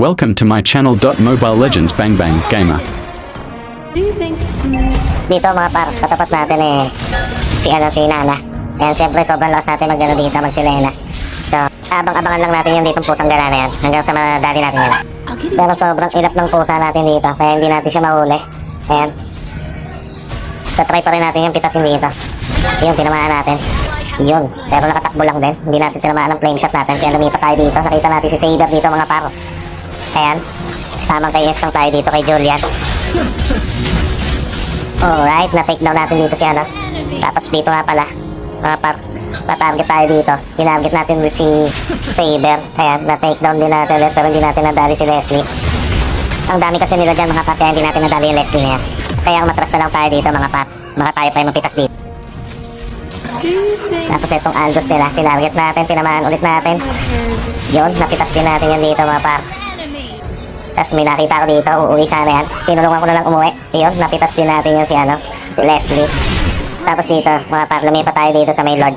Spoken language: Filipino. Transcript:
Welcome to my channel. Mobile Legends Bang Bang Gamer. Do you think... Dito mga par, katapat natin si Nana. Ayan, syempre sobrang lakas natin dito, magsilena. So, abang-abangan lang natin yung ditong pusang gala na yan, hanggang sa madali natin yan. Pero sobrang ilap ng pusa natin dito, kaya hindi natin siya mahuli. Ayan. Tatry pa rin natin yung pitasin dito. Yun, tinamaan natin. Yun, pero nakatakbo lang din. Hindi natin tinamaan ng flame shot natin, kaya lumipat tayo dito. Nakita natin si Saber dito mga par. Ayan. Tamang kay X lang tayo dito kay Julian. Alright, na-take down natin dito si Tapos dito nga pala, mga par, na-target tayo dito. Tinarget natin with si Faber. Ayan, na-take down din natin ulit, pero hindi natin nadali si Leslie. Ang dami kasi nila dyan mga par, kaya hindi natin nadali yung Leslie na yan. Kaya ang matras na lang tayo dito mga par. Baka tayo pa yung mapitas dito. Do you think... Tapos itong Aldos nila, tinarget natin, tinamaan ulit natin. Yun, napitas din natin yan dito mga par. Tapos may nakita ko dito, uuwi sana yan. Tinulungan ko na lang umuwi. Yun, napitas din natin yung si Leslie. Tapos dito, mga par, lumipat tayo dito sa may Lord.